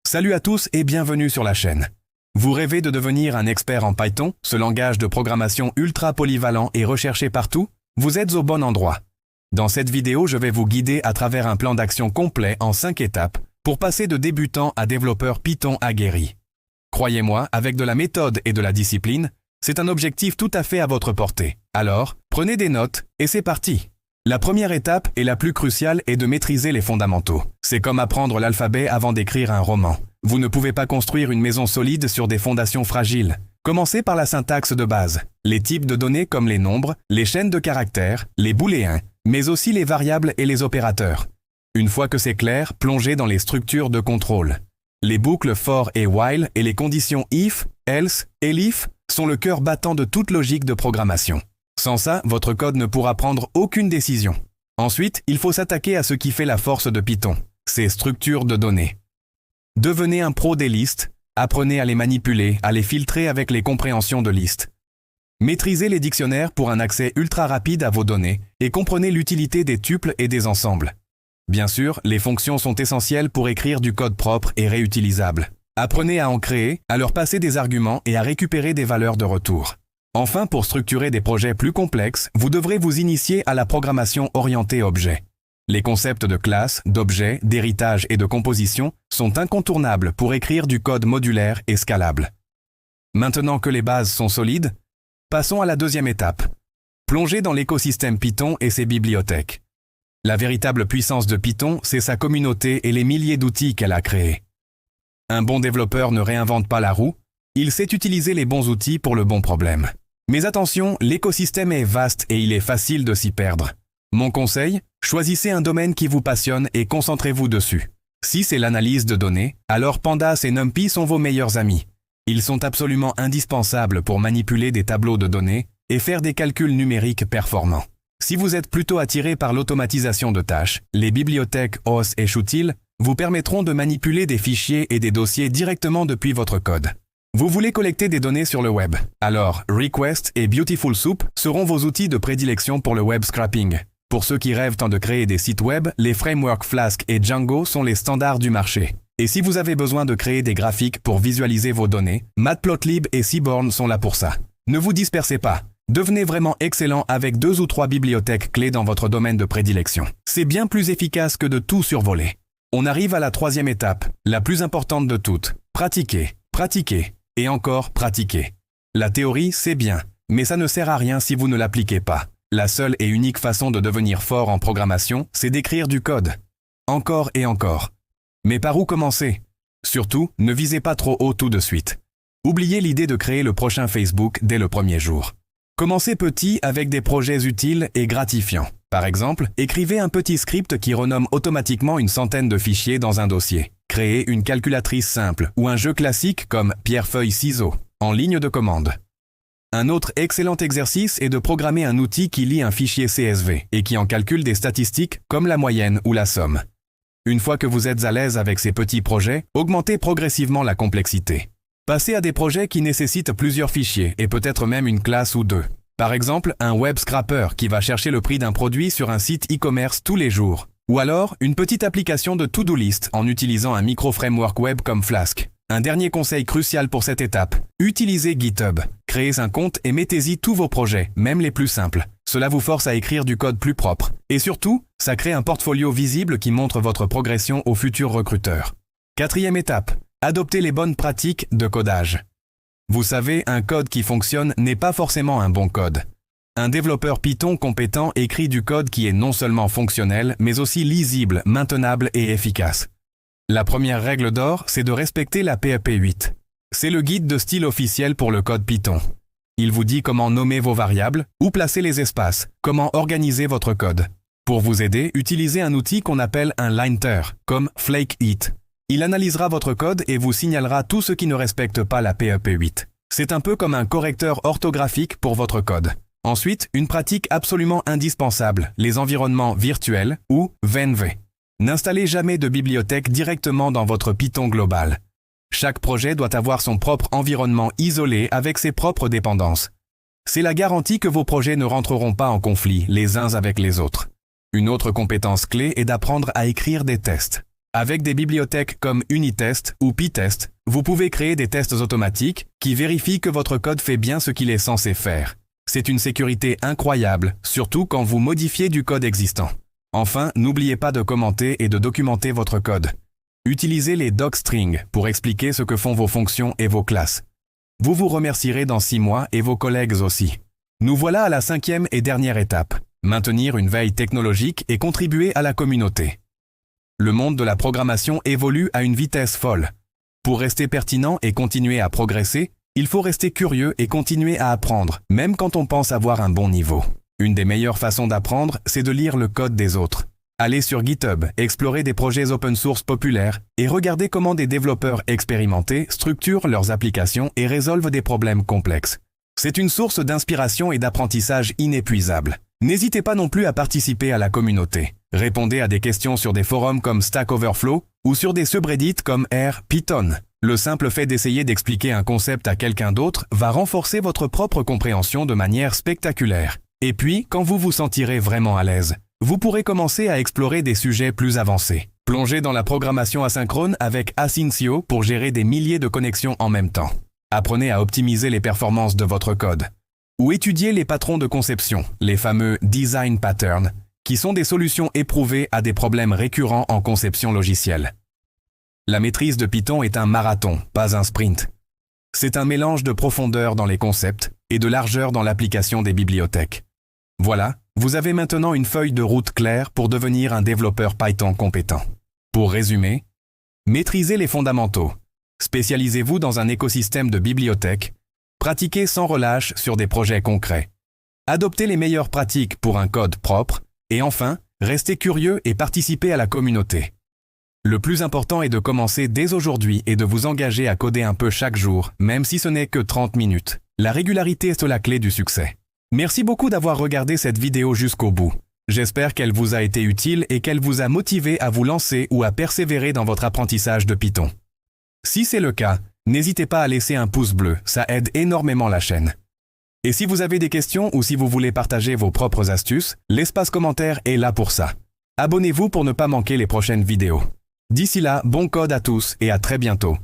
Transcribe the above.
Salut à tous et bienvenue sur la chaîne. Vous rêvez de devenir un expert en Python, ce langage de programmation ultra polyvalent et recherché partout? Vous êtes au bon endroit. Dans cette vidéo, je vais vous guider à travers un plan d'action complet en 5 étapes pour passer de débutant à développeur Python aguerri. Croyez-moi, avec de la méthode et de la discipline, c'est un objectif tout à fait à votre portée. Alors, prenez des notes et c'est parti. La première étape et la plus cruciale est de maîtriser les fondamentaux. C'est comme apprendre l'alphabet avant d'écrire un roman. Vous ne pouvez pas construire une maison solide sur des fondations fragiles. Commencez par la syntaxe de base, les types de données comme les nombres, les chaînes de caractères, les booléens, mais aussi les variables et les opérateurs. Une fois que c'est clair, plongez dans les structures de contrôle. Les boucles for et while et les conditions if, else, elif sont le cœur battant de toute logique de programmation. Sans ça, votre code ne pourra prendre aucune décision. Ensuite, il faut s'attaquer à ce qui fait la force de Python, ses structures de données. Devenez un pro des listes, apprenez à les manipuler, à les filtrer avec les compréhensions de listes. Maîtrisez les dictionnaires pour un accès ultra rapide à vos données et comprenez l'utilité des tuples et des ensembles. Bien sûr, les fonctions sont essentielles pour écrire du code propre et réutilisable. Apprenez à en créer, à leur passer des arguments et à récupérer des valeurs de retour. Enfin, pour structurer des projets plus complexes, vous devrez vous initier à la programmation orientée objet. Les concepts de classe, d'objet, d'héritage et de composition sont incontournables pour écrire du code modulaire et scalable. Maintenant que les bases sont solides, passons à la deuxième étape. Plongez dans l'écosystème Python et ses bibliothèques. La véritable puissance de Python, c'est sa communauté et les milliers d'outils qu'elle a créés. Un bon développeur ne réinvente pas la roue, il sait utiliser les bons outils pour le bon problème. Mais attention, l'écosystème est vaste et il est facile de s'y perdre. Mon conseil, choisissez un domaine qui vous passionne et concentrez-vous dessus. Si c'est l'analyse de données, alors Pandas et NumPy sont vos meilleurs amis. Ils sont absolument indispensables pour manipuler des tableaux de données et faire des calculs numériques performants. Si vous êtes plutôt attiré par l'automatisation de tâches, les bibliothèques OS et Shutil vous permettront de manipuler des fichiers et des dossiers directement depuis votre code. Vous voulez collecter des données sur le web. Alors, Request et Beautiful Soup seront vos outils de prédilection pour le web scraping. Pour ceux qui rêvent de créer des sites web, les frameworks Flask et Django sont les standards du marché. Et si vous avez besoin de créer des graphiques pour visualiser vos données, Matplotlib et Seaborn sont là pour ça. Ne vous dispersez pas. Devenez vraiment excellent avec 2 ou 3 bibliothèques clés dans votre domaine de prédilection. C'est bien plus efficace que de tout survoler. On arrive à la troisième étape, la plus importante de toutes. Pratiquez, pratiquez. Et encore pratiquer. La théorie, c'est bien, mais ça ne sert à rien si vous ne l'appliquez pas. La seule et unique façon de devenir fort en programmation, c'est d'écrire du code. Encore et encore. Mais par où commencer? Surtout, ne visez pas trop haut tout de suite. Oubliez l'idée de créer le prochain Facebook dès le premier jour. Commencez petit avec des projets utiles et gratifiants. Par exemple, écrivez un petit script qui renomme automatiquement une centaine de fichiers dans un dossier. Créez une calculatrice simple ou un jeu classique comme pierre-feuille-ciseaux en ligne de commande. Un autre excellent exercice est de programmer un outil qui lit un fichier CSV et qui en calcule des statistiques comme la moyenne ou la somme. Une fois que vous êtes à l'aise avec ces petits projets, augmentez progressivement la complexité. Passez à des projets qui nécessitent plusieurs fichiers et peut-être même une classe ou deux. Par exemple, un web scrapper qui va chercher le prix d'un produit sur un site e-commerce tous les jours. Ou alors, une petite application de to-do list en utilisant un micro-framework web comme Flask. Un dernier conseil crucial pour cette étape, utilisez GitHub. Créez un compte et mettez-y tous vos projets, même les plus simples. Cela vous force à écrire du code plus propre. Et surtout, ça crée un portfolio visible qui montre votre progression aux futurs recruteurs. Quatrième étape, adoptez les bonnes pratiques de codage. Vous savez, un code qui fonctionne n'est pas forcément un bon code. Un développeur Python compétent écrit du code qui est non seulement fonctionnel, mais aussi lisible, maintenable et efficace. La première règle d'or, c'est de respecter la PEP 8. C'est le guide de style officiel pour le code Python. Il vous dit comment nommer vos variables, où placer les espaces, comment organiser votre code. Pour vous aider, utilisez un outil qu'on appelle un linter, comme FlakeIt. Il analysera votre code et vous signalera tout ce qui ne respecte pas la PEP 8. C'est un peu comme un correcteur orthographique pour votre code. Ensuite, une pratique absolument indispensable, les environnements virtuels ou VNV. N'installez jamais de bibliothèque directement dans votre Python global. Chaque projet doit avoir son propre environnement isolé avec ses propres dépendances. C'est la garantie que vos projets ne rentreront pas en conflit les uns avec les autres. Une autre compétence clé est d'apprendre à écrire des tests. Avec des bibliothèques comme Unitest ou Pytest, vous pouvez créer des tests automatiques qui vérifient que votre code fait bien ce qu'il est censé faire. C'est une sécurité incroyable, surtout quand vous modifiez du code existant. Enfin, n'oubliez pas de commenter et de documenter votre code. Utilisez les docstrings pour expliquer ce que font vos fonctions et vos classes. Vous vous remercierez dans 6 mois et vos collègues aussi. Nous voilà à la 5e et dernière étape, maintenir une veille technologique et contribuer à la communauté. Le monde de la programmation évolue à une vitesse folle. Pour rester pertinent et continuer à progresser, il faut rester curieux et continuer à apprendre, même quand on pense avoir un bon niveau. Une des meilleures façons d'apprendre, c'est de lire le code des autres. Allez sur GitHub, explorer des projets open source populaires et regardez comment des développeurs expérimentés structurent leurs applications et résolvent des problèmes complexes. C'est une source d'inspiration et d'apprentissage inépuisable. N'hésitez pas non plus à participer à la communauté. Répondez à des questions sur des forums comme Stack Overflow ou sur des subreddits comme R, Python. Le simple fait d'essayer d'expliquer un concept à quelqu'un d'autre va renforcer votre propre compréhension de manière spectaculaire. Et puis, quand vous vous sentirez vraiment à l'aise, vous pourrez commencer à explorer des sujets plus avancés. Plongez dans la programmation asynchrone avec Asyncio pour gérer des milliers de connexions en même temps. Apprenez à optimiser les performances de votre code. Ou étudiez les patrons de conception, les fameux design patterns, qui sont des solutions éprouvées à des problèmes récurrents en conception logicielle. La maîtrise de Python est un marathon, pas un sprint. C'est un mélange de profondeur dans les concepts et de largeur dans l'application des bibliothèques. Voilà, vous avez maintenant une feuille de route claire pour devenir un développeur Python compétent. Pour résumer, maîtrisez les fondamentaux, spécialisez-vous dans un écosystème de bibliothèques, pratiquez sans relâche sur des projets concrets, adoptez les meilleures pratiques pour un code propre, et enfin, restez curieux et participez à la communauté. Le plus important est de commencer dès aujourd'hui et de vous engager à coder un peu chaque jour, même si ce n'est que 30 minutes. La régularité est la clé du succès. Merci beaucoup d'avoir regardé cette vidéo jusqu'au bout. J'espère qu'elle vous a été utile et qu'elle vous a motivé à vous lancer ou à persévérer dans votre apprentissage de Python. Si c'est le cas, n'hésitez pas à laisser un pouce bleu, ça aide énormément la chaîne. Et si vous avez des questions ou si vous voulez partager vos propres astuces, l'espace commentaire est là pour ça. Abonnez-vous pour ne pas manquer les prochaines vidéos. D'ici là, bon code à tous et à très bientôt.